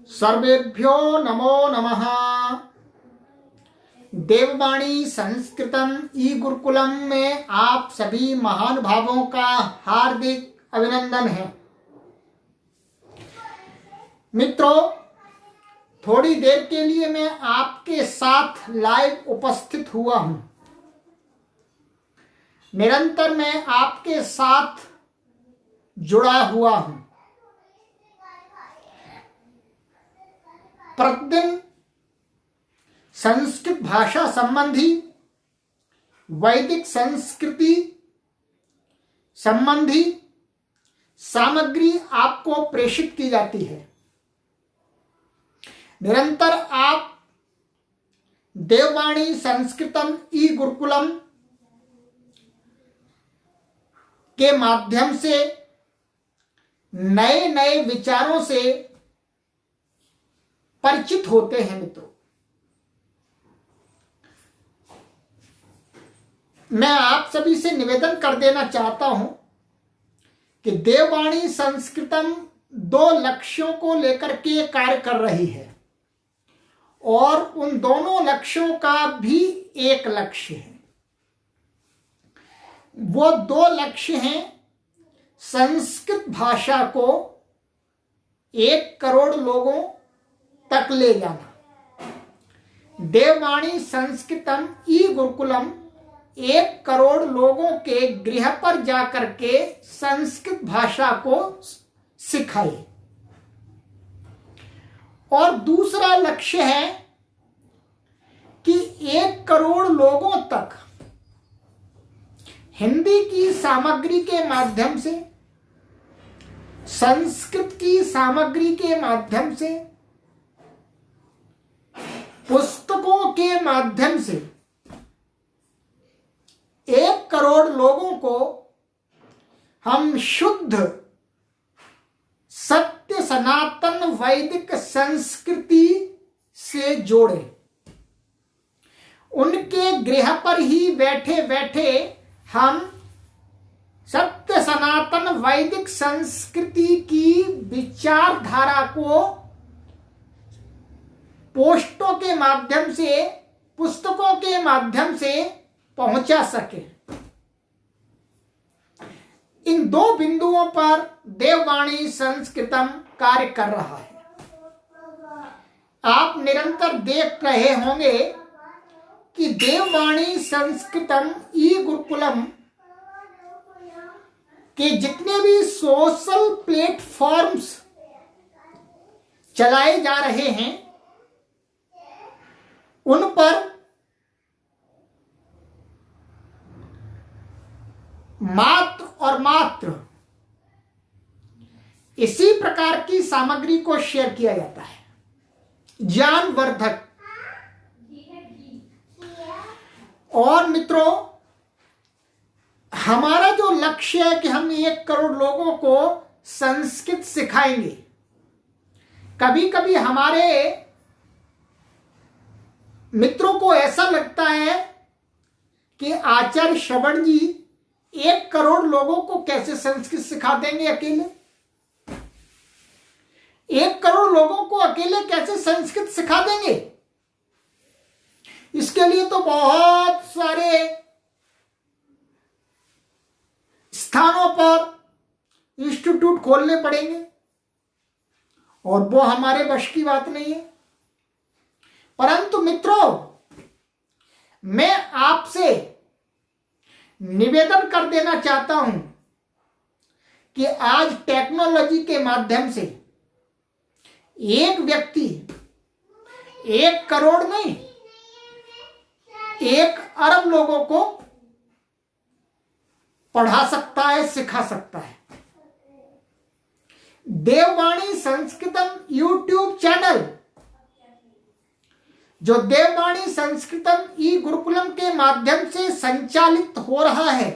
सर्वेभ्यो नमो नमः। देववाणी संस्कृतम ई गुरुकुलम में आप सभी महानुभावों का हार्दिक अभिनंदन है। मित्रों, थोड़ी देर के लिए मैं आपके साथ लाइव उपस्थित हुआ हूं। निरंतर मैं आपके साथ जुड़ा हुआ हूं। प्रतिदिन संस्कृत भाषा संबंधी, वैदिक संस्कृति संबंधी सामग्री आपको प्रेषित की जाती है। निरंतर आप देववाणी संस्कृतम ई गुरुकुलम के माध्यम से नए नए विचारों से परिचित होते हैं। मित्रों, मैं आप सभी से निवेदन कर देना चाहता हूं कि देववाणी संस्कृतम दो लक्ष्यों को लेकर के कार्य कर रही है और उन दोनों लक्ष्यों का भी एक लक्ष्य है। वो दो लक्ष्य हैं संस्कृत भाषा को 1 करोड़ लोगों तक ले जाना। देववाणी संस्कृतम ई गुरुकुलम 1 करोड़ लोगों के गृह पर जाकर के संस्कृत भाषा को सिखाए। और दूसरा लक्ष्य है कि 1 करोड़ लोगों तक हिंदी की सामग्री के माध्यम से, संस्कृत की सामग्री के माध्यम से, पुस्तकों के माध्यम से 1 करोड़ लोगों को हम शुद्ध सत्य सनातन वैदिक संस्कृति से जोड़े। उनके गृह पर ही बैठे बैठे हम सत्य सनातन वैदिक संस्कृति की विचारधारा को पोस्टों के माध्यम से, पुस्तकों के माध्यम से पहुंचा सके। इन दो बिंदुओं पर देववाणी संस्कृतम कार्य कर रहा है। आप निरंतर देख रहे होंगे कि देववाणी संस्कृतम ई गुरुकुलम के जितने भी सोशल प्लेटफॉर्म्स चलाए जा रहे हैं, उन पर मात्र और मात्र इसी प्रकार की सामग्री को शेयर किया जाता है, ज्ञानवर्धक। और मित्रों, हमारा जो लक्ष्य है कि हम 1 करोड़ लोगों को संस्कृत सिखाएंगे। कभी कभी हमारे मित्रों को ऐसा लगता है कि आचार्य श्रवण जी 1 करोड़ लोगों को कैसे संस्कृत सिखा देंगे अकेले। 1 करोड़ लोगों को अकेले कैसे संस्कृत सिखा देंगे? इसके लिए तो बहुत सारे स्थानों पर इंस्टीट्यूट खोलने पड़ेंगे और वो हमारे वश की बात नहीं है। परंतु मित्रों, मैं आपसे निवेदन कर देना चाहता हूं कि आज टेक्नोलॉजी के माध्यम से एक व्यक्ति 1 करोड़ नहीं, 1 अरब लोगों को पढ़ा सकता है, सिखा सकता है। देववाणी संस्कृतम यूट्यूब चैनल, जो देववाणी संस्कृतम ई गुरुकुलम के माध्यम से संचालित हो रहा है,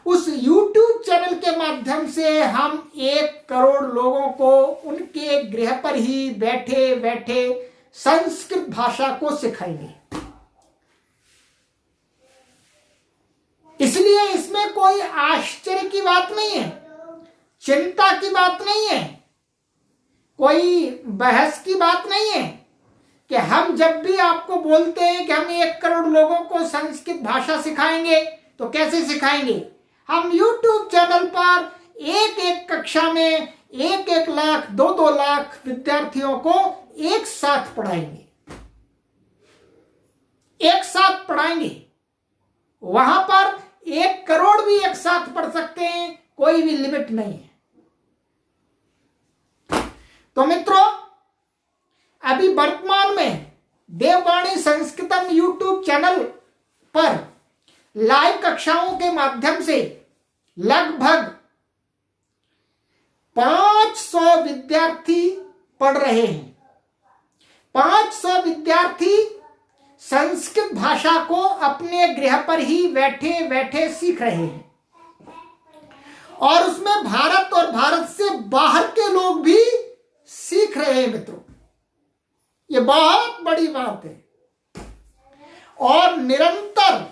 उस YouTube चैनल के माध्यम से हम 1 करोड़ लोगों को उनके गृह पर ही बैठे बैठे संस्कृत भाषा को सिखाएंगे। इसलिए इसमें कोई आश्चर्य की बात नहीं है, चिंता की बात नहीं है। कोई बहस की बात नहीं है कि हम जब भी आपको बोलते हैं कि हम 1 करोड़ लोगों को संस्कृत भाषा सिखाएंगे, तो कैसे सिखाएंगे? हम YouTube चैनल पर एक एक कक्षा में 1-1 लाख 2-2 लाख विद्यार्थियों को एक साथ पढ़ाएंगे, एक साथ पढ़ाएंगे। वहां पर 1 करोड़ भी एक साथ पढ़ सकते हैं, कोई भी लिमिट नहीं है। तो मित्रों, अभी वर्तमान में देववाणी संस्कृतम यूट्यूब चैनल पर लाइव कक्षाओं के माध्यम से लगभग 500 विद्यार्थी पढ़ रहे हैं। 500 विद्यार्थी संस्कृत भाषा को अपने गृह पर ही बैठे बैठे सीख रहे हैं, और उसमें भारत और भारत से बाहर के लोग भी सीख रहे हैं। मित्रों, ये बहुत बड़ी बात है, और निरंतर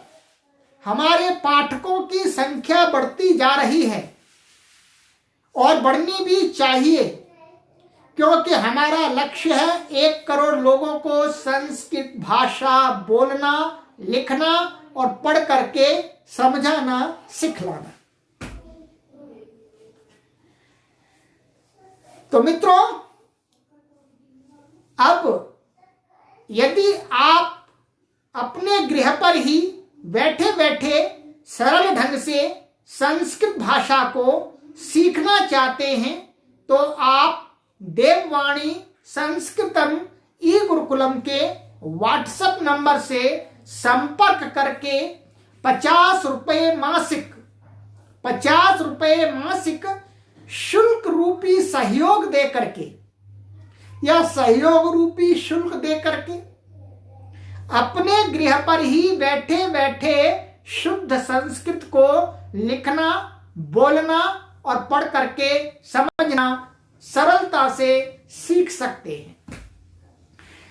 हमारे पाठकों की संख्या बढ़ती जा रही है, और बढ़नी भी चाहिए, क्योंकि हमारा लक्ष्य है 1 करोड़ लोगों को संस्कृत भाषा बोलना, लिखना और पढ़ करके समझाना, सिखलाना। तो मित्रों, अब यदि आप अपने गृह पर ही बैठे बैठे सरल ढंग से संस्कृत भाषा को सीखना चाहते हैं, तो आप देववाणी संस्कृतम ई गुरुकुलम के व्हाट्सएप नंबर से संपर्क करके 50 रुपये मासिक शुल्क रूपी सहयोग दे करके, या सहयोग रूपी शुल्क दे करके अपने गृह पर ही बैठे बैठे शुद्ध संस्कृत को लिखना, बोलना और पढ़ करके समझना सरलता से सीख सकते हैं।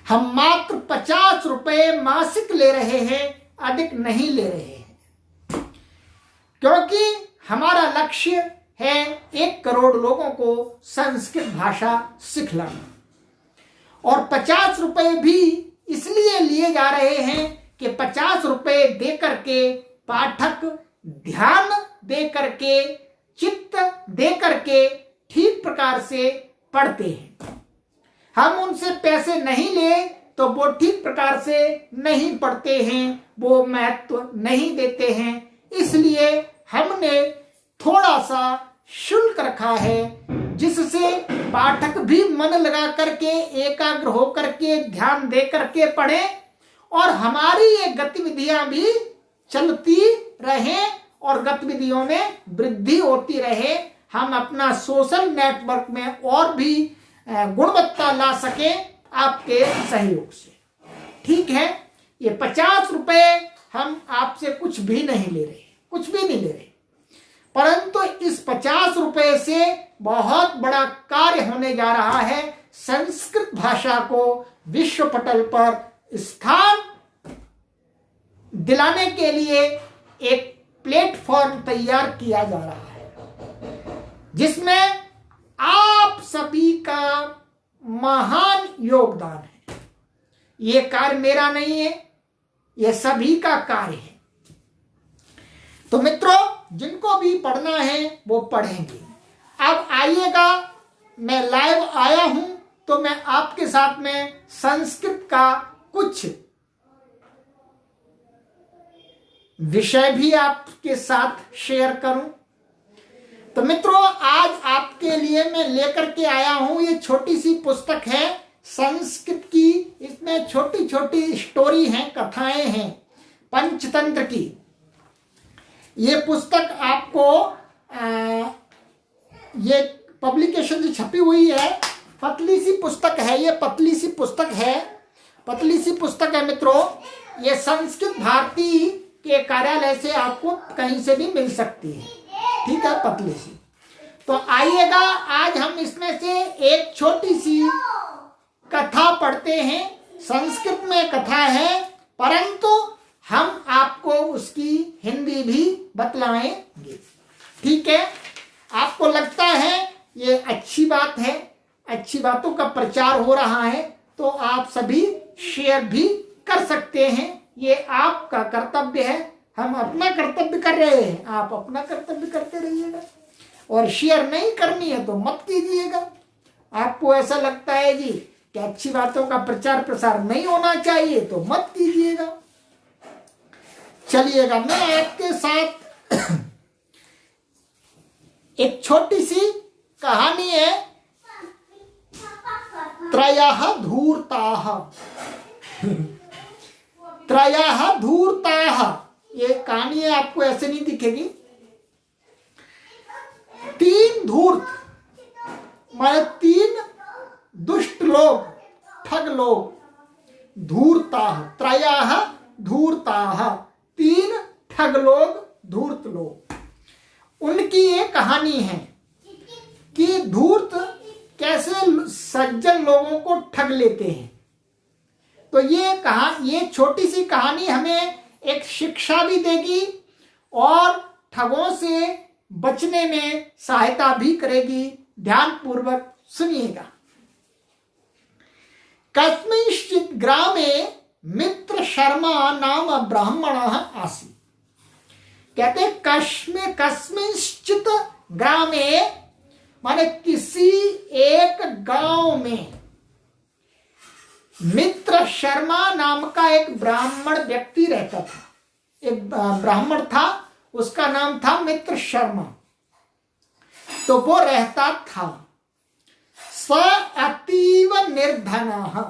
हम मात्र 50 रुपये मासिक ले रहे हैं, अधिक नहीं ले रहे हैं, क्योंकि हमारा लक्ष्य है 1 करोड़ लोगों को संस्कृत भाषा सिखलाना। और 50 रुपये भी इसलिए लिए जा रहे हैं कि 50 रुपये दे करके पाठक ध्यान दे करके, चित्त दे करके ठीक प्रकार से पढ़ते हैं। हम उनसे पैसे नहीं ले तो वो ठीक प्रकार से नहीं पढ़ते हैं, वो महत्व नहीं देते हैं। इसलिए हमने थोड़ा सा शुल्क रखा है, जिससे पाठक भी मन लगा करके, एकाग्र हो करके, ध्यान दे करके पढ़े, और हमारी ये गतिविधियां भी चलती रहें और गतिविधियों में वृद्धि होती रहे। हम अपना सोशल नेटवर्क में और भी गुणवत्ता ला सके आपके सहयोग से। ठीक है, ये 50 रुपये हम आपसे कुछ भी नहीं ले रहे, कुछ भी नहीं ले रहे, परंतु इस 50 रुपये से बहुत बड़ा कार्य होने जा रहा है। संस्कृत भाषा को विश्व पटल पर स्थान दिलाने के लिए एक प्लेटफॉर्म तैयार किया जा रहा है, जिसमें आप सभी का महान योगदान है। ये कार्य मेरा नहीं है, ये सभी का कार्य है। तो मित्रों, जिनको भी पढ़ना है वो पढ़ेंगे। अब आइएगा, मैं लाइव आया हूं तो मैं आपके साथ में संस्कृत का कुछ विषय भी आपके साथ शेयर करूं। तो मित्रों, आज आपके लिए मैं लेकर के आया हूं, ये छोटी सी पुस्तक है संस्कृत की। इसमें छोटी छोटी स्टोरी हैं, कथाएं हैं पंचतंत्र की। ये पुस्तक आपको ये पब्लिकेशन से छपी हुई है, पतली सी पुस्तक है, ये पतली सी पुस्तक है मित्रों। ये संस्कृत भारती के कार्यालय से आपको कहीं से भी मिल सकती है। ठीक है, पतली सी। तो आइएगा, आज हम इसमें से एक छोटी सी कथा पढ़ते हैं। संस्कृत में कथा है, परंतु हम आपको उसकी हिंदी भी बतलाएंगे। ठीक है, आपको लगता है ये अच्छी बात है, अच्छी बातों का प्रचार हो रहा है तो आप सभी शेयर भी कर सकते हैं। ये आपका कर्तव्य है। हम अपना कर्तव्य कर रहे हैं, आप अपना कर्तव्य करते रहिएगा। और शेयर नहीं करनी है तो मत कीजिएगा। आपको ऐसा लगता है जी कि अच्छी बातों का प्रचार प्रसार नहीं होना चाहिए तो मत कीजिएगा। चलिएगा, मैं आपके साथ एक छोटी सी कहानी है, त्रयः धूर्ताः। त्रयः धूर्ताः, ये कहानी है, आपको ऐसे नहीं दिखेगी। 3 धूर्त माने 3 दुष्ट लोग, ठग लोग, धूर्ताः, त्रयः धूर्ताः, 3 ठग लोग, धूर्त लोग। उनकी ये कहानी है कि धूर्त कैसे सज्जन लोगों को ठग लेते हैं। तो ये छोटी सी कहानी हमें एक शिक्षा भी देगी और ठगों से बचने में सहायता भी करेगी। ध्यानपूर्वक सुनिएगा। कस्मिंश्चित् ग्रामे मित्र शर्मा नाम ब्राह्मणः आसीत्। कहते कस्मिंश्चित् ग्रामे माने किसी एक गांव में मित्र शर्मा नाम का एक ब्राह्मण व्यक्ति रहता था। एक ब्राह्मण था, उसका नाम था मित्र शर्मा। तो वो रहता था। स अतीव निर्धनः,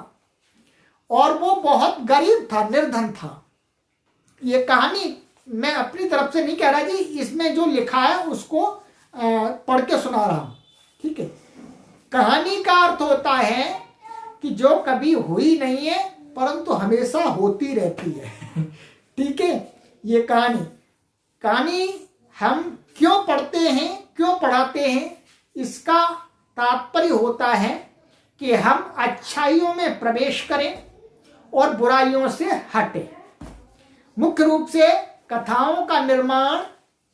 और वो बहुत गरीब था, निर्धन था। ये कहानी मैं अपनी तरफ से नहीं कह रहा जी, इसमें जो लिखा है उसको पढ़ के सुना रहा हूं। ठीक है, कहानी का अर्थ होता है कि जो कभी हुई नहीं है परंतु हमेशा होती रहती है। ठीक है, ये कहानी हम क्यों पढ़ते हैं, क्यों पढ़ाते हैं, इसका तात्पर्य होता है कि हम अच्छाइयों में प्रवेश करें और बुराइयों से हटें। मुख्य रूप से कथाओं का निर्माण,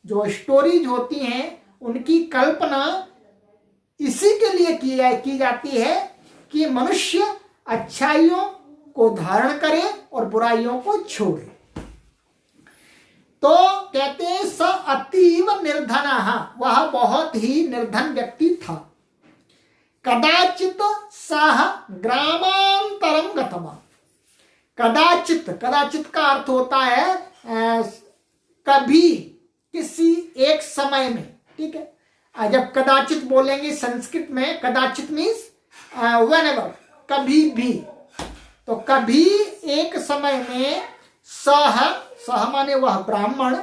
जो स्टोरीज होती हैं, उनकी कल्पना इसी के लिए की जाती है कि मनुष्य अच्छाइयों को धारण करे और बुराइयों को छोड़े। तो कहते हैं स अतीव निर्धनः, वह बहुत ही निर्धन व्यक्ति था। कदाचित सह ग्रामांतरम गतवान्। कदाचित का अर्थ होता है कभी, किसी एक समय में। ठीक है, जब कदाचित बोलेंगे संस्कृत में, कदाचित मीन्स व्हेनेवर, कभी भी। तो कभी एक समय में सह माने वह ब्राह्मण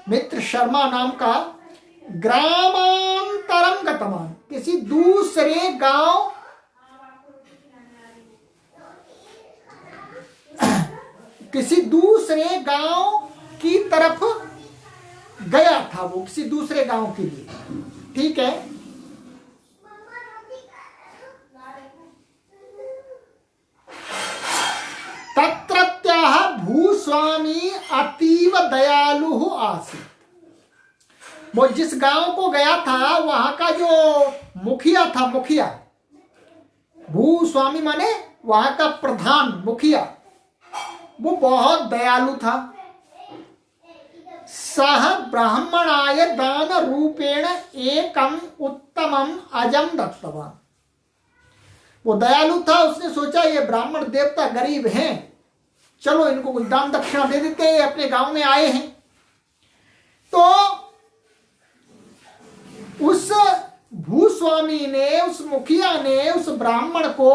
मित्र शर्मा नाम का ग्रामांतरम गतवान्, किसी दूसरे गांव की तरफ गया था। वो किसी दूसरे गांव के लिए। ठीक है, तत्रत्यः भूस्वामी अतीव दयालु आसीत्। वो जिस गांव को गया था वहां का जो मुखिया था, भूस्वामी माने वहां का प्रधान, मुखिया, वो बहुत दयालु था। सह ब्राह्मणाय दान रूपेण एकम उत्तमम अजम दत्तवान्। वो दयालु था, उसने सोचा ये ब्राह्मण देवता गरीब हैं, चलो इनको कुछ दान दक्षिणा दे देते हैं, अपने गांव में आए हैं। तो उस भूस्वामी ने, उस मुखिया ने उस ब्राह्मण को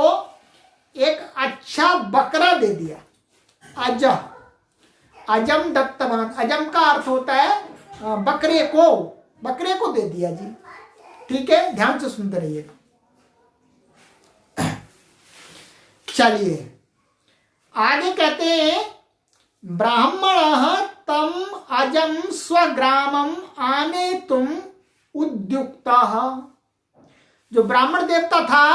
एक अच्छा बकरा दे दिया। अजम दत्तवान्, अजम का अर्थ होता है बकरे को दे दिया जी। ठीक है, ध्यान से सुनते रहिएगा। चलिए आगे कहते हैं, ब्राह्मणः तम अजम स्वग्रामम आनेतुम उद्युक्तः। जो ब्राह्मण देवता था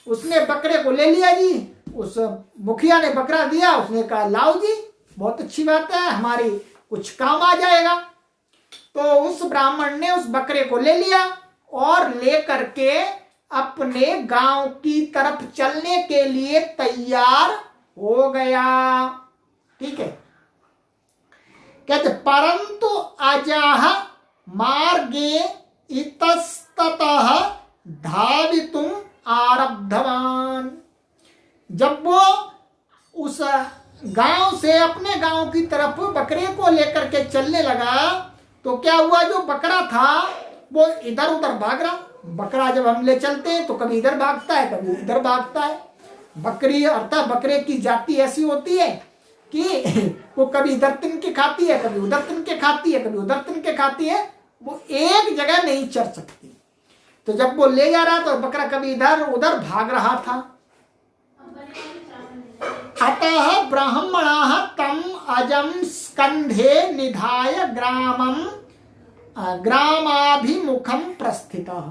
उसने बकरे को ले लिया जी। उस मुखिया ने बकरा दिया, उसने कहा लाओ जी, बहुत अच्छी बात है, हमारी कुछ काम आ जाएगा। तो उस ब्राह्मण ने उस बकरे को ले लिया और ले करके अपने गांव की तरफ चलने के लिए तैयार हो गया। ठीक है, कहते परंतु अजाह मार्गे इतस्ततः धावितुम आरब्धवान। जब वो उस गांव से अपने गांव की तरफ बकरे को लेकर के चलने लगा तो क्या हुआ, जो बकरा था वो इधर उधर भाग रहा। बकरा जब हम ले चलते हैं तो कभी इधर भागता है कभी इधर भागता है। बकरी अर्थात बकरे की जाति ऐसी होती है कि वो कभी इधर तिनके खाती है कभी उधर तिनके खाती है कभी उधर तिनके खाती है, वो एक जगह नहीं चर सकती। तो जब वो ले जा रहा तो बकरा कभी इधर उधर भाग रहा था। अतः ब्राह्मणाः तम अजम स्कंधे निधाय ग्रामाभिमुखम प्रस्थितः।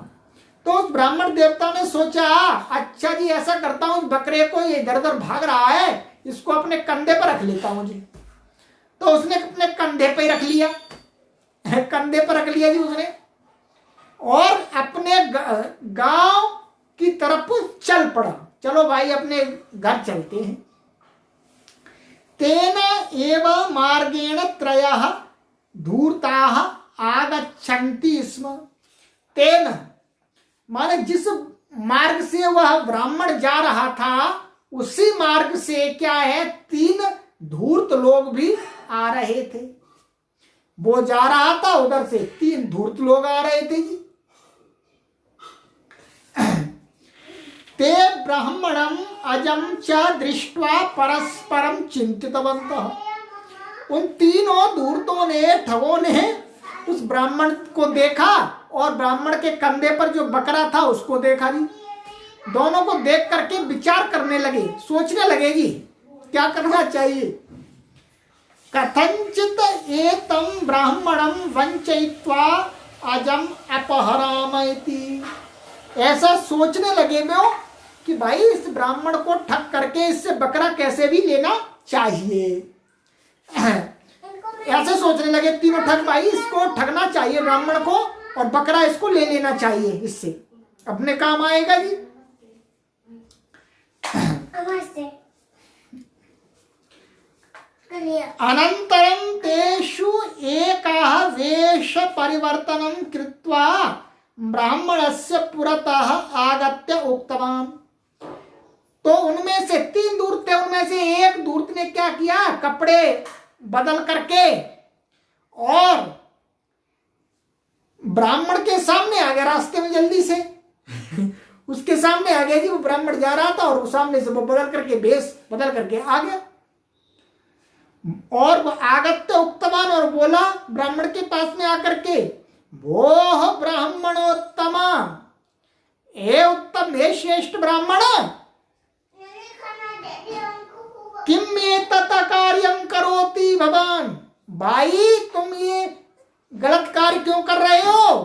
तो उस ब्राह्मण देवता ने सोचा, अच्छा जी ऐसा करता हूं, बकरे को ये इधर उधर भाग रहा है, इसको अपने कंधे पर रख लेता हूं जी। तो उसने अपने कंधे पे रख लिया, कंधे पर रख लिया जी उसने, और अपने गांव की तरफ चल पड़ा। चलो भाई अपने घर चलते हैं। तेन एव मार्गेण त्रयः धूर्ताः आगच्छन्ति स्म। तेन माने जिस मार्ग से वह ब्राह्मण जा रहा था उसी मार्ग से क्या है, 3 धूर्त लोग भी आ रहे थे। वो जा रहा था उधर से 3 धूर्त लोग आ रहे थे जी। ते ब्राह्मणम अजम च दृष्ट्वा परस्परम चिंतितवन्तः। उन तीनों धूर्तों ने, ठगों ने उस ब्राह्मण को देखा और ब्राह्मण के कंधे पर जो बकरा था उसको देखा जी। दोनों को देख करके विचार करने लगे, सोचने लगे जी क्या करना चाहिए। कथंचित एतम ब्राह्मणम वंचयित्वा अजम अपहरामयति। ऐसा सोचने लगे वो कि भाई इस ब्राह्मण को ठग करके इससे बकरा कैसे भी लेना चाहिए। ऐसे सोचने लगे तीनों ठग, भाई इसको ठगना चाहिए ब्राह्मण को और बकरा इसको ले लेना चाहिए, इससे अपने काम आएगा जी। अनंतरम तेषु एकः वेश परिवर्तनं कृत्वा ब्राह्मणस्य पुरतः आगत्य उक्तवान्। तो उनमें से 3 दूर्त थे, उनमें से एक दूर्त ने क्या किया, कपड़े बदल करके और ब्राह्मण के सामने आ गया रास्ते में जल्दी से। उसके सामने आ गया जी, वो ब्राह्मण जा रहा था और सामने से वो बदल करके भेष बदल करके आ गया। और वो आगत्य उक्तवान और बोला ब्राह्मण के पास में आकर के, भोः ब्राह्मणोत्तमा, हे उत्तम, हे श्रेष्ठ ब्राह्मण, किम एतत् कार्यं करोति भवान। भाई तुम ये गलत कार्य क्यों कर रहे हो।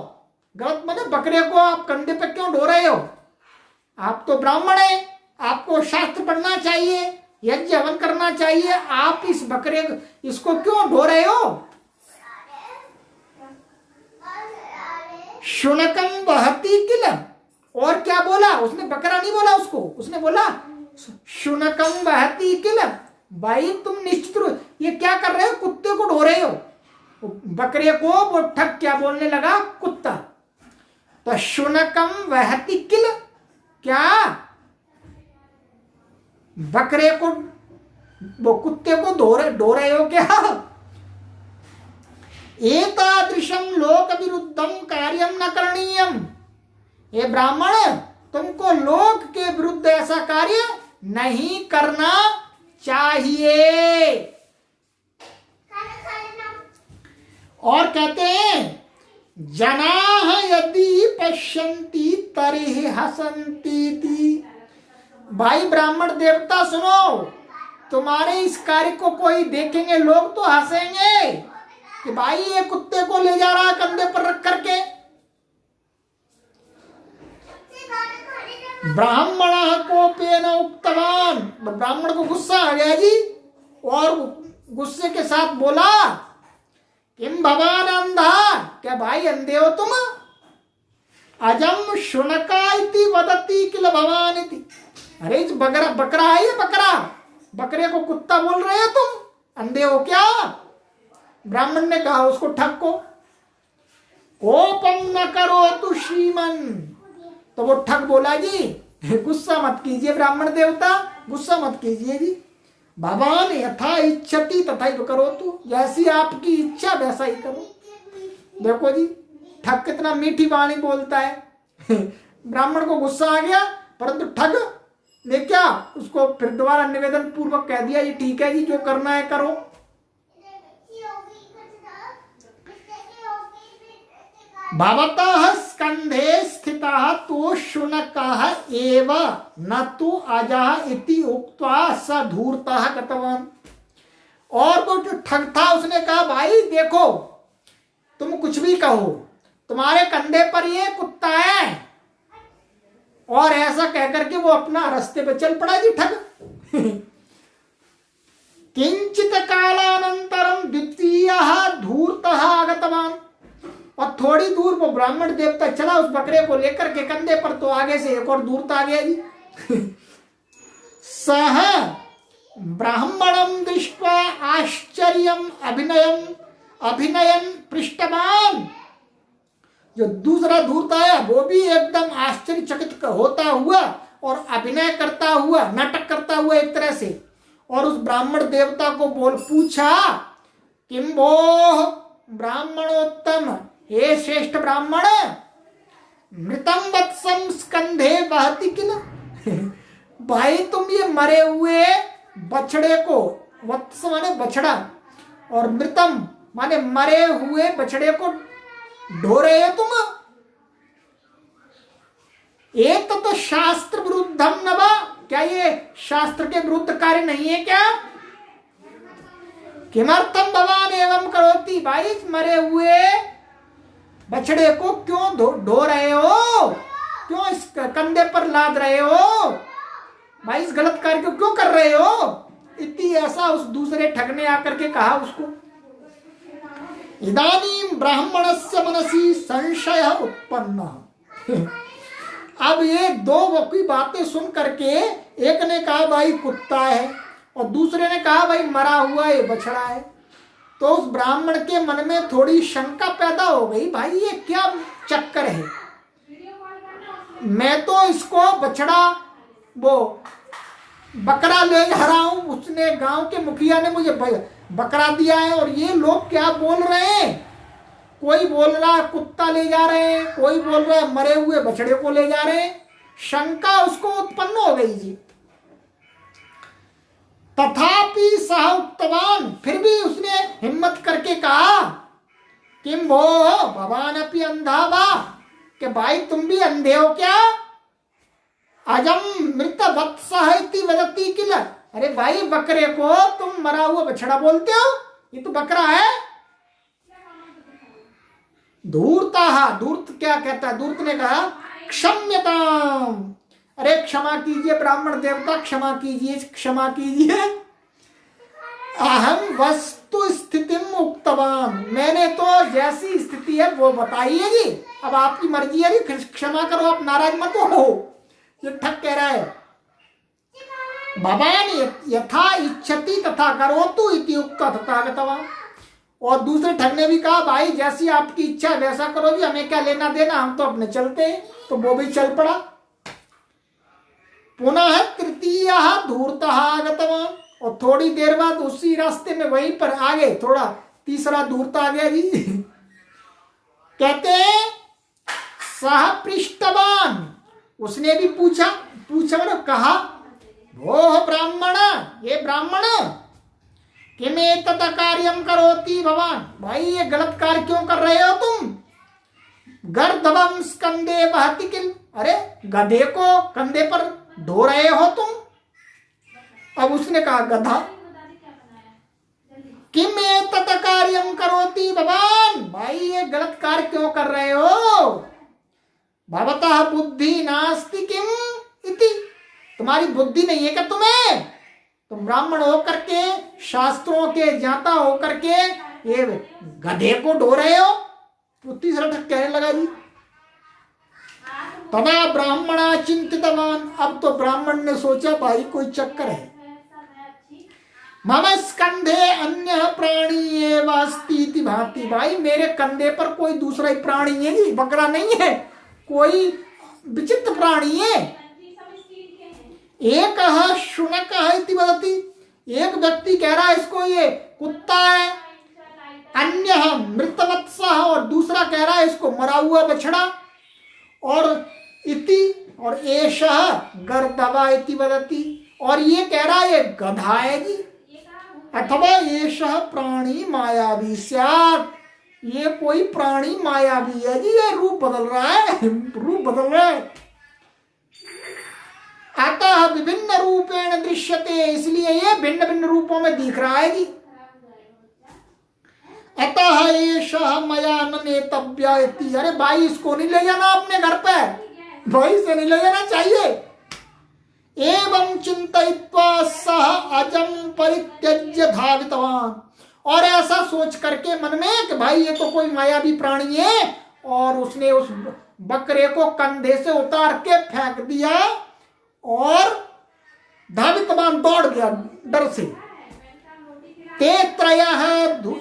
गलत माने बकरे को आप कंधे पे क्यों ढो रहे हो। आप तो ब्राह्मण हैं, आपको शास्त्र पढ़ना चाहिए, यज्ञ हवन करना चाहिए, आप इस बकरे इसको क्यों ढो रहे हो। शुनकम वहति किल। और क्या बोला उसने, बकरा नहीं बोला उसको, उसने बोला शुनकम वहति किल। भाई तुम निश्चित ये क्या कर रहे हो, कुत्ते को ढो रहे हो। बकरे को वो ठग क्या बोलने लगा, कुत्ता। तो शुनकम वहति किल, क्या बकरे को वो कुत्ते को ढो रहे हो क्या। एतादृशं लोक विरुद्धं कार्यं न करणीयम। ये ब्राह्मण तुमको लोक के विरुद्ध ऐसा कार्य नहीं करना चाहिए। और कहते हैं जनाः यदि पश्यन्ति तर्हि हसन्ति। भाई ब्राह्मण देवता सुनो, तुम्हारे इस कार्य को कोई देखेंगे लोग तो हंसेंगे कि भाई ये कुत्ते को ले जा रहा कंधे पर रख करके। ब्राह्मण कोपेन उक्तवान। ब्राह्मण को गुस्सा आ गया जी और गुस्से के साथ बोला, किम भवान अंधा, क्या भाई अंधे हो तुम। अजम शुनका इति वदति किल भवान इति। अरे इस बकरा है ये बकरा, बकरे को कुत्ता बोल रहे हो तुम, अंधे हो क्या? ब्राह्मण ने कहा उसको ठग को, कोपम न करो तु श्रीमन। तो वो ठग बोला जी गुस्सा मत कीजिए ब्राह्मण देवता, गुस्सा मत कीजिए जी, भगवान यथा इच्छति तथा ही करो तू, जैसी आपकी इच्छा वैसा ही करो। देखो जी ठग कितना मीठी वाणी बोलता है। ब्राह्मण को गुस्सा आ गया, परंतु ठग ने क्या उसको फिर दोबारा निवेदन पूर्वक कह दिया, ये ठीक है जी, जो करना है करो। भवतः स्कंधे स्थितः तो शुनकः एव न तु अजः इति उक्त्वा स धूर्तः गतवान्। और वो जो ठग था उसने कहा भाई देखो तुम कुछ भी कहो, तुम्हारे कंधे पर ये कुत्ता है, और ऐसा कहकर के वो अपना रास्ते पे चल पड़ा जी ठग। किंचित कालानंतरम द्वितीयः धूर्तः आगतवान्। और थोड़ी दूर वो ब्राह्मण देवता चला उस बकरे को लेकर के कंधे पर, तो आगे से एक और धूर्त आ गया जी। सह ब्राह्मणम दृष्ट्वा आश्चर्यम अभिनयन पृष्ठवान। जो दूसरा धूर्त आया वो भी एकदम आश्चर्यचकित होता हुआ और अभिनय करता हुआ, नाटक करता हुआ एक तरह से, और उस ब्राह्मण देवता को पूछा, किम भोः ब्राह्मणोत्तम, हे श्रेष्ठ ब्राह्मण, मृतम वत्सम स्कंधे वहति किल। भाई तुम ये मरे हुए बछड़े को, वत्स माने बछड़ा और मृतम माने मरे हुए बछड़े को ढो रहे हो तुम। एक तो शास्त्र विरुद्धम न वा, क्या ये शास्त्र के विरुद्ध कार्य नहीं है क्या? किमर्थम भवान एवं करोति, भाई मरे हुए बछड़े को क्यों ढो रहे हो, क्यों इस कंधे पर लाद रहे हो, भाई इस गलत कार्य को क्यों कर रहे हो? इतनी ऐसा उस दूसरे ठग ने आकर के कहा उसको। इदानीं ब्राह्मणस्य मनसि संशय उत्पन्न। अब ये दो की बातें सुन करके एक ने कहा भाई कुत्ता है और दूसरे ने कहा भाई मरा हुआ ये बछड़ा है। तो उस ब्राह्मण के मन में थोड़ी शंका पैदा हो गई, भाई ये क्या चक्कर है, मैं तो इसको बछड़ा वो बकरा ले जा रहा हूं, उसने गांव के मुखिया ने मुझे बकरा दिया है, और ये लोग क्या बोल रहे हैं, कोई बोल रहा है कुत्ता ले जा रहे हैं, कोई बोल रहा है मरे हुए बछड़े को ले जा रहे हैं। शंका उसको उत्पन्न हो गई जी। तथापि सह उक्तवान, फिर भी उसने हिम्मत करके कहा, किम भो भवान अपि अंधा वा, कि भाई तुम भी अंधे हो क्या? अजम मृत वत्सः इति वदति किल, अरे भाई बकरे को तुम मरा हुआ बछड़ा बोलते हो, ये तो बकरा है। धूर्तः, धूर्त क्या कहता है? धूर्त ने कहा क्षम्यताम, अरे क्षमा कीजिए ब्राह्मण देवता, क्षमा कीजिए, क्षमा कीजिए। अहम वस्तु स्थितिम उक्तवान, मैंने तो जैसी स्थिति है वो बताई है जी, अब आपकी मर्जी है जी, क्षमा करो, आप नाराज मत हो। ये ठग कह रहा है, भवान यथा इच्छति तथा करोतु इति उक्ता तथागतवान्। और दूसरे ठग ने भी कहा भाई जैसी आपकी इच्छा वैसा करो जी, हमें क्या लेना देना, हम तो अपने चलते हैं। तो वो भी चल पड़ा। पुनः तृतीय धूर्तः आगतवान्, और थोड़ी देर बाद उसी रास्ते में वहीं पर आगे थोड़ा तीसरा धूर्त आ गया जी। कहते हैं सह पृष्ठवान, उसने भी पूछा मतलब कहा, भोः ब्राह्मण, ये ब्राह्मण, किमेतत् कार्यम करोति भवान, भाई ये गलत कार्य क्यों कर रहे हो तुम? गर्दभम स्कंदे वहति किल, अरे गधे को कंधे पर ढो रहे हो तुम। अब उसने कहा गधा। किमेतत् कार्यम करोति भवान, भाई ये गलत कार्य क्यों कर रहे हो? भवतः बुद्धि नास्ति किम इति, तुम्हारी बुद्धि नहीं है क्या तुम्हें? तुम ब्राह्मण होकर के, शास्त्रों के ज्ञाता होकर के ये गधे को ढो रहे हो। तो तीसरा ठग कहने लगा जी, तदा ब्राह्मणा चिंतितवान, अब तो ब्राह्मण ने सोचा भाई कोई चक्कर है। मम स्कंधे अन्य प्राणी एव अस्ति भांति, भाई मेरे कंधे पर कोई दूसरा ही प्राणी है, बकरा नहीं है, कोई विचित्र प्राणी है। एक शुनक इति वदति, एक व्यक्ति कह रहा है इसको ये कुत्ता है, अन्य मृतवत्स, और दूसरा कह रहा है इसको मरा हुआ बछड़ा, और इति और एषः गर्दवा इति वदति, और ये कह रहा है ये गधा है जी, अथवा एषः प्राणी मायावी स्यात्, ये कोई प्राणी मायावी है जी, ये रूप बदल रहा है, रूप बदल रहा है। अतः विभिन्न रूपेण दृश्यते, इसलिए ये भिन्न भिन्न रूपों में दिख रहा है जी। अतः एषः मया न नेतव्य इति, अरे भाई इसको नहीं ले जाना अपने घर पे, भाई से नहीं ले जाना चाहिए। एवं चिंतयित्वा सह अजम परित्यज्य धावितवान, और ऐसा सोच करके मन में कि भाई ये तो कोई मायावी प्राणी है, और उसने उस बकरे को कंधे से उतार के फेंक दिया और धावितवान दौड़ गया डर से। ते त्रयः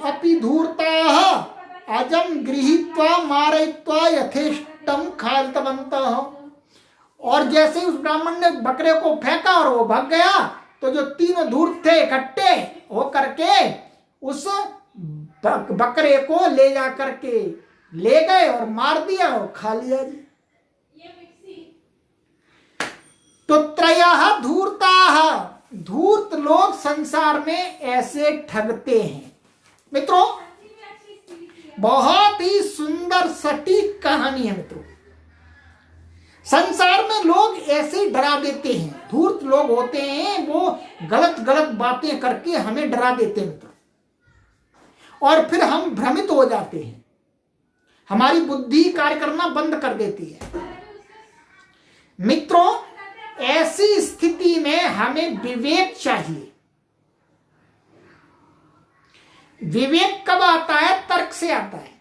अपि धूर्ताः अजम गृहीत्वा मारयित्वा यथेष्टम खादितवन्तः, और जैसे उस ब्राह्मण ने बकरे को फेंका और वो भाग गया, तो जो तीनों धूर्त थे इकट्ठे हो करके उस बकरे को ले जा करके ले गए और मार दिया और खा लिया जी। तो त्रयः धूर्ताः, धूर्त लोग संसार में ऐसे ठगते हैं। मित्रों बहुत ही सुंदर सटीक कहानी है मित्रों। संसार में लोग ऐसे डरा देते हैं, धूर्त लोग होते हैं, वो गलत गलत बातें करके हमें डरा देते हैं मित्रों, और फिर हम भ्रमित हो जाते हैं, हमारी बुद्धि कार्य करना बंद कर देती है। मित्रों ऐसी स्थिति में हमें विवेक चाहिए। विवेक कब आता है? तर्क से आता है।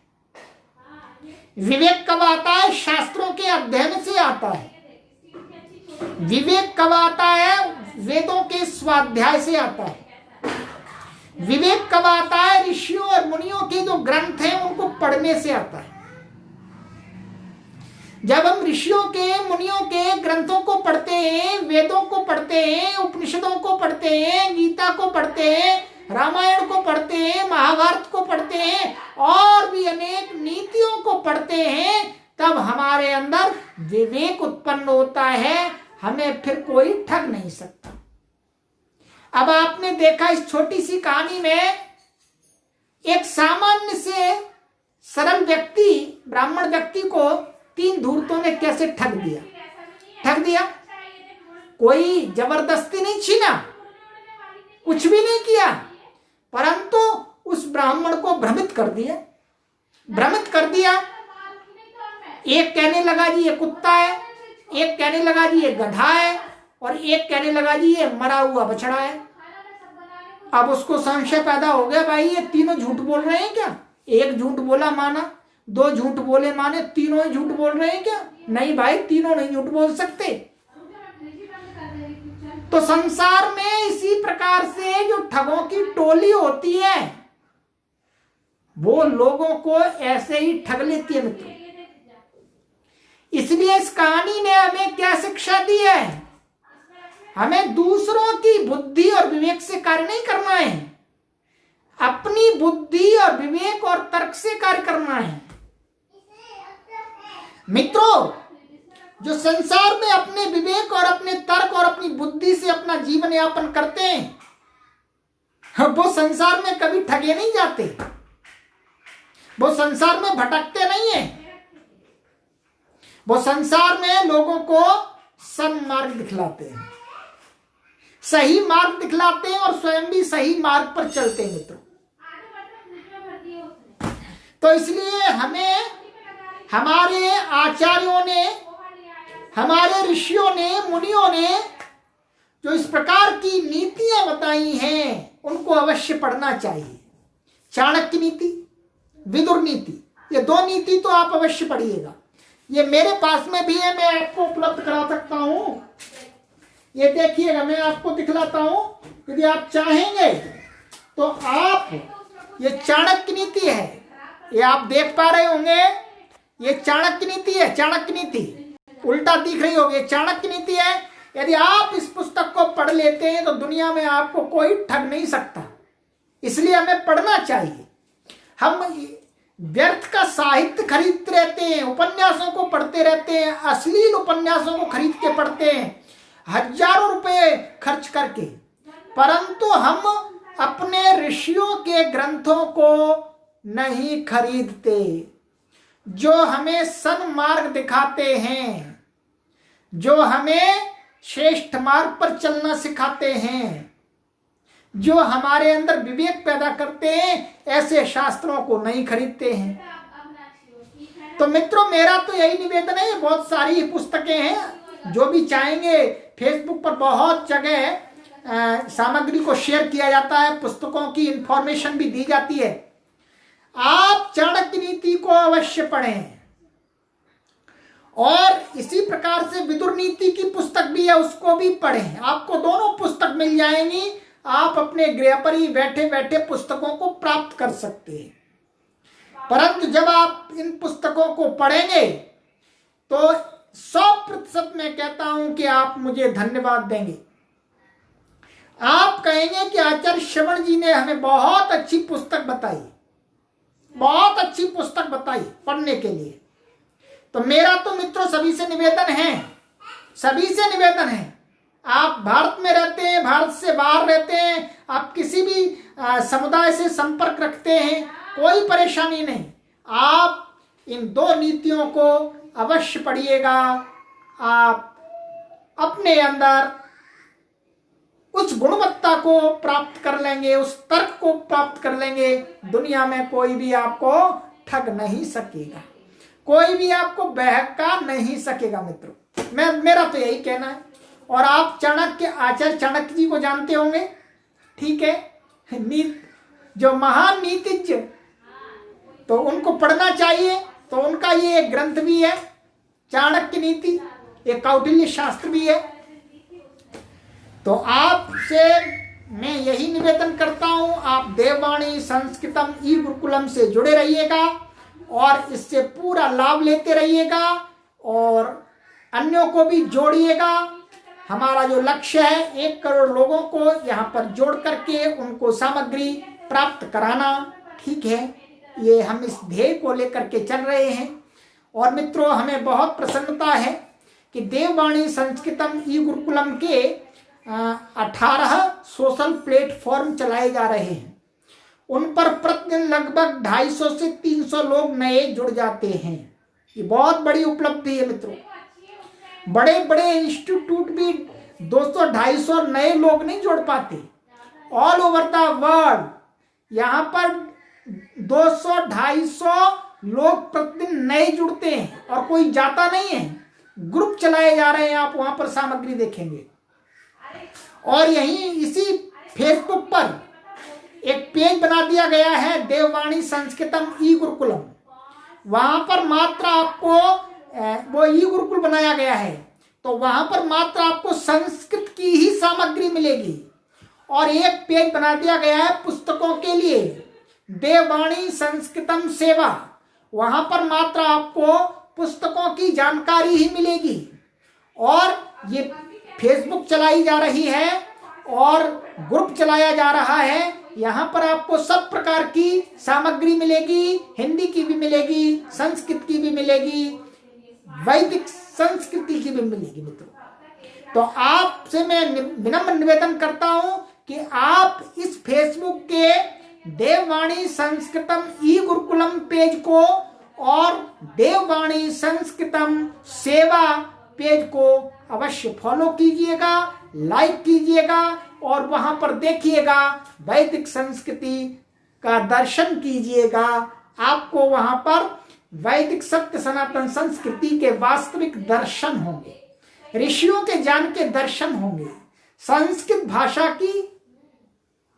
विवेक कब आता है? शास्त्रों के अध्ययन से आता है। विवेक कब आता है? वेदों के स्वाध्याय से आता है। विवेक कब आता है? ऋषियों और मुनियों के जो ग्रंथ हैं उनको पढ़ने से आता है। जब हम ऋषियों के मुनियों के ग्रंथों को पढ़ते हैं, वेदों को पढ़ते हैं, उपनिषदों को पढ़ते हैं, गीता को पढ़ते हैं, रामायण को पढ़ते हैं, महाभारत को पढ़ते हैं, और भी अनेक नीतियों को पढ़ते हैं, तब हमारे अंदर विवेक उत्पन्न होता है, हमें फिर कोई ठग नहीं सकता। अब आपने देखा इस छोटी सी कहानी में एक सामान्य से सरल व्यक्ति, ब्राह्मण व्यक्ति को तीन धूर्तों ने कैसे ठग दिया। कोई जबरदस्ती नहीं छीना, कुछ भी नहीं किया, परंतु उस ब्राह्मण को भ्रमित कर दिया। एक कहने लगा जी ये कुत्ता है, एक कहने लगा जी ये गधा है, और एक कहने लगा जी ये मरा हुआ बछड़ा है। अब उसको संशय पैदा हो गया, भाई ये तीनों झूठ बोल रहे हैं क्या? एक झूठ बोला माना, दो झूठ बोले माने, तीनों ही झूठ बोल रहे हैं क्या? नहीं भाई, तीनों नहीं झूठ बोल सकते। तो संसार में इसी प्रकार से जो ठगों की टोली होती है वो लोगों को ऐसे ही ठग लेती है मित्रों। इसलिए इस कहानी ने हमें क्या शिक्षा दी है? हमें दूसरों की बुद्धि और विवेक से कार्य नहीं करना है, अपनी बुद्धि और विवेक और तर्क से कार्य करना है। मित्रों जो संसार में अपने विवेक और अपने तर्क और अपनी बुद्धि से अपना जीवन यापन करते हैं, वो संसार में कभी ठगे नहीं जाते, वो संसार में भटकते नहीं है, वो संसार में लोगों को सन्मार्ग दिखलाते हैं, सही मार्ग दिखलाते हैं, और स्वयं भी सही मार्ग पर चलते हैं मित्रों। तो इसलिए हमें हमारे आचार्यों ने, हमारे ऋषियों ने, मुनियों ने जो इस प्रकार की नीतियां बताई हैं उनको अवश्य पढ़ना चाहिए। चाणक्य नीति, विदुर नीति, ये दो नीति तो आप अवश्य पढ़िएगा। ये मेरे पास में भी है, मैं आपको उपलब्ध करा सकता हूं। ये देखिएगा, मैं आपको दिखलाता हूं, यदि आप चाहेंगे तो आप, ये चाणक्य नीति है, ये आप देख पा रहे होंगे, ये चाणक्य नीति है। चाणक्य नीति उल्टा दिख रही होगी, चाणक्य नीति है। यदि आप इस पुस्तक को पढ़ लेते हैं तो दुनिया में आपको कोई ठग नहीं सकता। इसलिए हमें पढ़ना चाहिए। हम व्यर्थ का साहित्य खरीदते रहते हैं, उपन्यासों को पढ़ते रहते हैं, अश्लील उपन्यासों को खरीद के पढ़ते हैं हजारों रुपए खर्च करके, परंतु हम अपने ऋषियों के ग्रंथों को नहीं खरीदते, जो हमें सन्मार्ग दिखाते हैं, जो हमें श्रेष्ठ मार्ग पर चलना सिखाते हैं, जो हमारे अंदर विवेक पैदा करते हैं, ऐसे शास्त्रों को नहीं खरीदते हैं। तो मित्रों, मेरा तो यही निवेदन है। बहुत सारी पुस्तकें हैं, जो भी चाहेंगे, फेसबुक पर बहुत जगह सामग्री को शेयर किया जाता है, पुस्तकों की इंफॉर्मेशन भी दी जाती है। आप चाणक्य नीति को अवश्य पढ़ें, और इसी प्रकार से विदुर नीति की पुस्तक भी है, उसको भी पढ़ें। आपको दोनों पुस्तक मिल जाएंगी। आप अपने गृह पर ही बैठे बैठे पुस्तकों को प्राप्त कर सकते हैं। परंतु जब आप इन पुस्तकों को पढ़ेंगे तो 100% मैं कहता हूं कि आप मुझे धन्यवाद देंगे। आप कहेंगे कि आचार्य श्रवण जी ने हमें बहुत अच्छी पुस्तक बताई, बहुत अच्छी पुस्तक बताई पढ़ने के लिए। तो मेरा तो मित्रों सभी से निवेदन है, सभी से निवेदन है। आप भारत में रहते हैं, भारत से बाहर रहते हैं, आप किसी भी समुदाय से संपर्क रखते हैं, कोई परेशानी नहीं। आप इन दो नीतियों को अवश्य पढ़िएगा। आप अपने अंदर उस गुणवत्ता को प्राप्त कर लेंगे, उस तर्क को प्राप्त कर लेंगे। दुनिया में कोई भी आपको ठग नहीं सकेगा, कोई भी आपको बहका नहीं सकेगा मित्रों। मेरा तो यही कहना है। और आप चाणक्य, आचार्य चाणक्य जी को जानते होंगे, ठीक है, जो महान नीतिज्ञ, तो उनको पढ़ना चाहिए। तो उनका ये एक ग्रंथ भी है, चाणक्य नीति, एक कौटिल्य शास्त्र भी है। तो आपसे मैं यही निवेदन करता हूं, आप देववाणी संस्कृतम ई गुरुकुलम से जुड़े रहिएगा और इससे पूरा लाभ लेते रहिएगा और अन्यों को भी जोड़िएगा। हमारा जो लक्ष्य है 1 करोड़ लोगों को यहाँ पर जोड़ करके उनको सामग्री प्राप्त कराना, ठीक है। ये हम इस ध्येय को लेकर के चल रहे हैं। और मित्रों, हमें बहुत प्रसन्नता है कि देववाणी संस्कृतम ई गुरुकुलम के 18 सोशल प्लेटफॉर्म चलाए जा रहे हैं। उन पर प्रतिदिन लगभग 250 से 300 लोग नए जुड़ जाते हैं। ये बहुत बड़ी उपलब्धि है मित्रों। बड़े बड़े इंस्टीट्यूट भी 200-250 नए लोग नहीं जोड़ पाते। ऑल ओवर द वर्ल्ड यहाँ पर 200-250 लोग प्रतिदिन नए जुड़ते हैं और कोई जाता नहीं है। ग्रुप चलाए जा रहे हैं, आप वहां पर सामग्री देखेंगे। और यहीं इसी फेसबुक पर एक पेज बना दिया गया है, देववाणी संस्कृतम ई गुरुकुलम। वहां पर मात्र आपको वो ई गुरुकुल बनाया गया है, तो वहां पर मात्र आपको संस्कृत की ही सामग्री मिलेगी। और एक पेज बना दिया गया है पुस्तकों के लिए, देववाणी संस्कृतम सेवा। वहां पर मात्र आपको पुस्तकों की जानकारी ही मिलेगी। और ये फेसबुक चलाई जा रही है और ग्रुप चलाया जा रहा है। यहाँ पर आपको सब प्रकार की सामग्री मिलेगी, हिंदी की भी मिलेगी, संस्कृत की भी मिलेगी, वैदिक संस्कृति की भी मिलेगी मित्रों। तो आपसे मैं विनम्र निवेदन करता हूं कि आप इस फेसबुक के देववाणी संस्कृतम ई गुरुकुलम पेज को और देववाणी संस्कृतम सेवा पेज को अवश्य फॉलो कीजिएगा, लाइक कीजिएगा और वहां पर देखिएगा, वैदिक संस्कृति का दर्शन कीजिएगा। आपको वहां पर वैदिक सत्य सनातन संस्कृति के वास्तविक दर्शन होंगे, ऋषियों के ज्ञान के दर्शन होंगे, संस्कृत भाषा की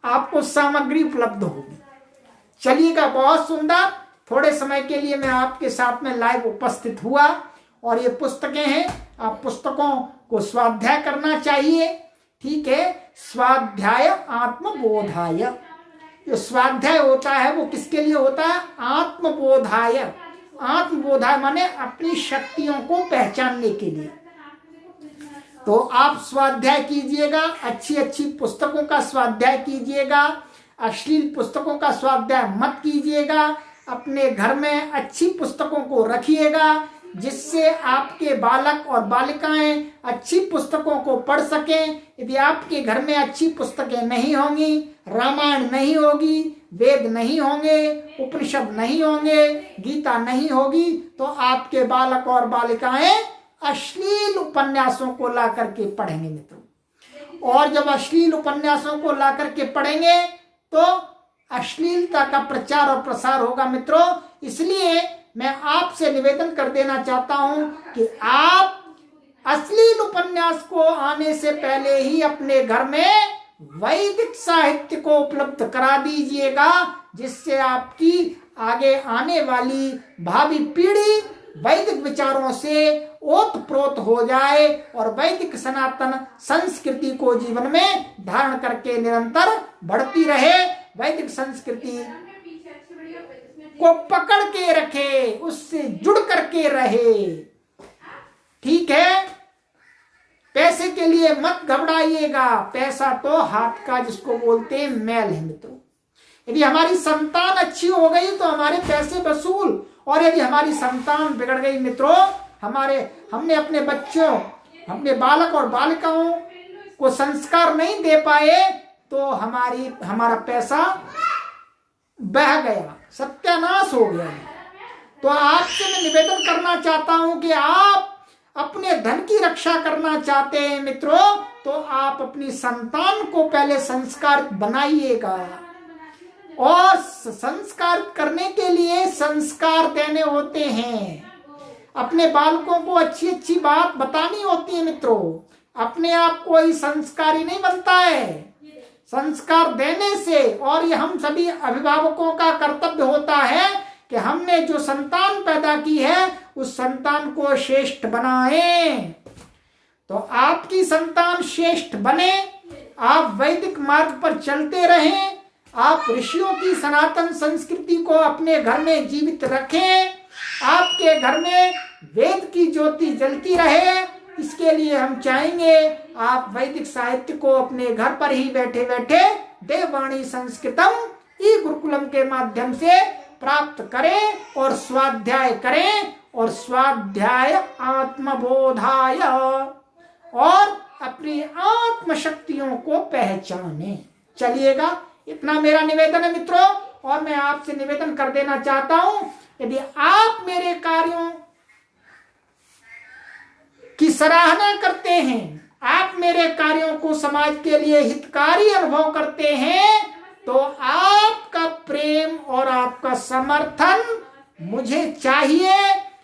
आपको सामग्री उपलब्ध होगी। चलिएगा, बहुत सुंदर। थोड़े समय के लिए मैं आपके साथ में लाइव उपस्थित हुआ। और ये पुस्तकें हैं, आप पुस्तकों को स्वाध्याय करना चाहिए। ठीक है, स्वाध्याय आत्मबोधाय। जो स्वाध्याय होता है वो किसके लिए होता है? आत्मबोधाय। आत्मबोधाय माने अपनी शक्तियों को पहचानने के लिए। तो आप स्वाध्याय कीजिएगा, अच्छी अच्छी पुस्तकों का स्वाध्याय कीजिएगा, अश्लील पुस्तकों का स्वाध्याय मत कीजिएगा। अपने घर में अच्छी पुस्तकों को रखिएगा, जिससे आपके बालक और बालिकाएं अच्छी पुस्तकों को पढ़ सकें। यदि आपके घर में अच्छी पुस्तकें नहीं होंगी, रामायण नहीं होगी, वेद नहीं होंगे, उपनिषद नहीं होंगे, गीता नहीं होगी, तो आपके बालक और बालिकाएं अश्लील उपन्यासों को ला करके पढ़ेंगे मित्रों। और जब अश्लील उपन्यासों को ला करके पढ़ेंगे तो अश्लीलता का प्रचार और प्रसार होगा मित्रों। इसलिए मैं आपसे निवेदन कर देना चाहता हूं कि आप अश्लील उपन्यास को आने से पहले ही अपने घर में वैदिक साहित्य को उपलब्ध करा दीजिएगा, जिससे आपकी आगे आने वाली भावी पीढ़ी वैदिक विचारों से ओतप्रोत हो जाए और वैदिक सनातन संस्कृति को जीवन में धारण करके निरंतर बढ़ती रहे, वैदिक संस्कृति को पकड़ के रखे, उससे जुड़ करके रहे। ठीक है, पैसे के लिए मत घबराइएगा, पैसा तो हाथ का जिसको बोलते हैं मैल है मित्रों। यदि हमारी संतान अच्छी हो गई तो हमारे पैसे वसूल, और यदि हमारी संतान बिगड़ गई मित्रों, हमने अपने बच्चों, अपने बालक और बालिकाओं को संस्कार नहीं दे पाए तो हमारा पैसा बह गया, सत्यानाश हो गया। तो आपसे मैं निवेदन करना चाहता हूं कि आप अपने धन की रक्षा करना चाहते हैं मित्रों, तो आप अपनी संतान को पहले संस्कार बनाइएगा। और संस्कार करने के लिए संस्कार देने होते हैं, अपने बालकों को अच्छी अच्छी बात बतानी होती है मित्रों। अपने आप कोई संस्कारी नहीं बनता है, संस्कार देने से। और ये हम सभी अभिभावकों का कर्तव्य होता है कि हमने जो संतान पैदा की है उस संतान को श्रेष्ठ बनाएं। तो आपकी संतान श्रेष्ठ बने, आप वैदिक मार्ग पर चलते रहें, आप ऋषियों की सनातन संस्कृति को अपने घर में जीवित रखें, आपके घर में वेद की ज्योति जलती रहे। इसके लिए हम चाहेंगे आप वैदिक साहित्य को अपने घर पर ही बैठे बैठे देववाणी संस्कृतम ई गुरुकुलम के माध्यम से प्राप्त करें और स्वाध्याय करें, और स्वाध्याय आत्मबोधाय, और अपनी आत्म शक्तियों को पहचाने। चलिएगा, इतना मेरा निवेदन है मित्रों। और मैं आपसे निवेदन कर देना चाहता हूं, यदि आप मेरे कार्यों की सराहना करते हैं, आप मेरे कार्यों को समाज के लिए हितकारी अनुभव करते हैं, तो आपका प्रेम और आपका समर्थन मुझे चाहिए।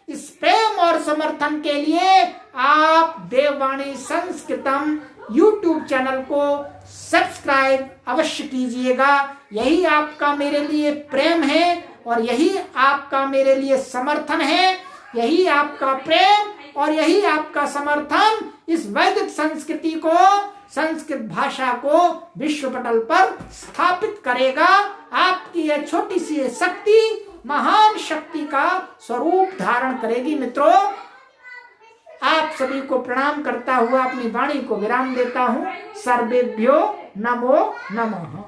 इस प्रेम और समर्थन के लिए आप देववाणी संस्कृतम YouTube चैनल को सब्सक्राइब अवश्य कीजिएगा। यही आपका मेरे लिए प्रेम है और यही आपका मेरे लिए समर्थन है। यही आपका प्रेम और यही आपका समर्थन इस वैदिक संस्कृति को, संस्कृत भाषा को विश्व पटल पर स्थापित करेगा। आपकी यह छोटी सी शक्ति महान शक्ति का स्वरूप धारण करेगी। मित्रों, आप सभी को प्रणाम करता हुआ अपनी वाणी को विराम देता हूँ। सर्वेभ्यो नमो नमः।